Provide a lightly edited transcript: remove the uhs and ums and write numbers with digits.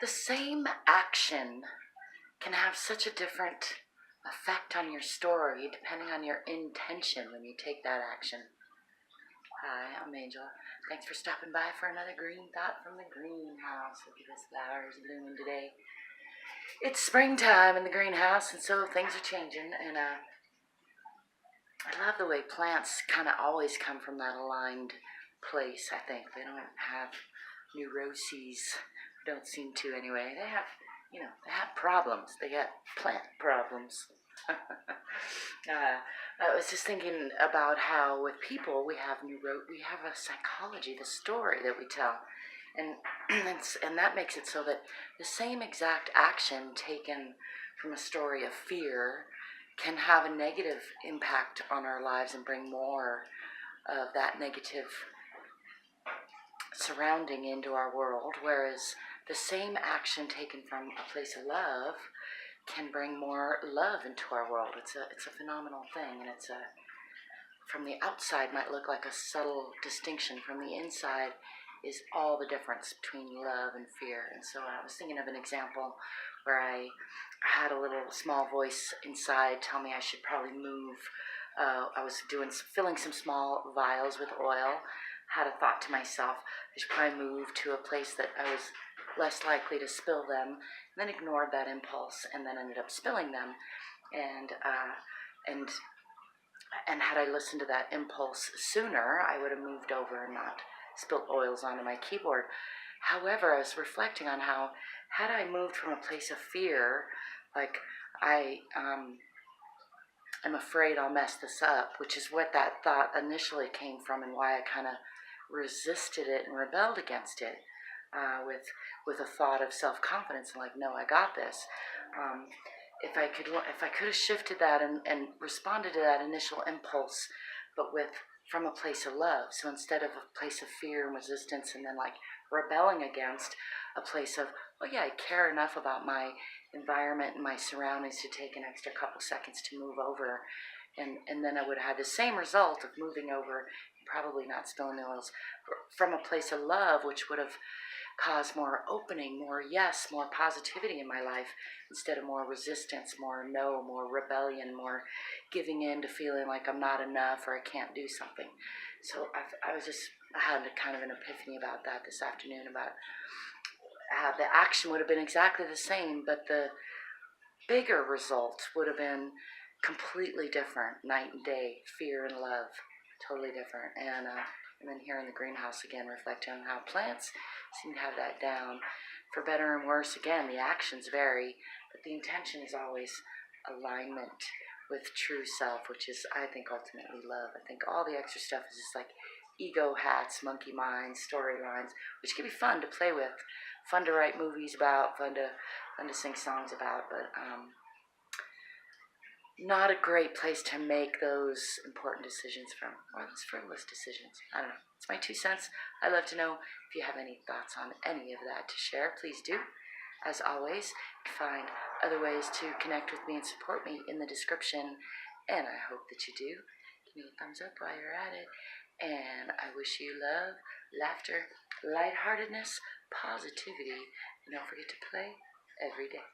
The same action can have such a different effect on your story depending on your intention when you take that action. Hi, I'm Angel. Thanks for stopping by for another green thought from the greenhouse. Look at this flowers blooming today. It's springtime in the greenhouse, and so things are changing, and I love the way plants kind of always come from that aligned place. I think they don't have neuroses, don't seem to anyway. They have, they have problems. They got plant problems. I was just thinking about how with people we have a psychology, the story that we tell, and and that makes it so that the same exact action taken from a story of fear can have a negative impact on our lives and bring more of that negative surrounding into our world, whereas the same action taken from a place of love can bring more love into our world. It's a phenomenal thing, and from the outside might look like a subtle distinction. From the inside is all the difference between love and fear. And so I was thinking of an example where I had a little small voice inside tell me I should probably move. I was filling some small vials with oil. Had a thought to myself, I should probably move to a place that I was less likely to spill them, and then ignored that impulse, and then ended up spilling them. And had I listened to that impulse sooner, I would have moved over and not spilled oils onto my keyboard. However, I was reflecting on how, had I moved from a place of fear, like I'm afraid I'll mess this up, which is what that thought initially came from, and why I kind of resisted it and rebelled against it, with a thought of self-confidence and like, no, I got this. If I could have shifted that and responded to that initial impulse, but from a place of love. So instead of a place of fear and resistance and then like rebelling against, a place of, oh yeah, I care enough about my environment and my surroundings to take an extra couple seconds to move over. And then I would have had the same result of moving over and probably not spilling the oils from a place of love, which would have caused more opening, more yes, more positivity in my life, instead of more resistance, more no, more rebellion, more giving in to feeling like I'm not enough or I can't do something. So I had kind of an epiphany about that this afternoon, about how the action would have been exactly the same, but the bigger result would have been completely different, night and day, fear and love, totally different. And then here in the greenhouse again, reflecting on how plants seem to have that down. For better and worse, again, the actions vary, but the intention is always alignment with true self, which is, I think, ultimately love. I think all the extra stuff is just like ego hats, monkey minds, storylines, which can be fun to play with, fun to write movies about, fun to sing songs about, but not a great place to make those important decisions from, or those frivolous decisions. I don't know. It's my 2 cents. I'd love to know if you have any thoughts on any of that to share. Please do. As always, you can find other ways to connect with me and support me in the description, and I hope that you do. Give me a thumbs up while you're at it, and I wish you love, laughter, lightheartedness, positivity, and don't forget to play every day.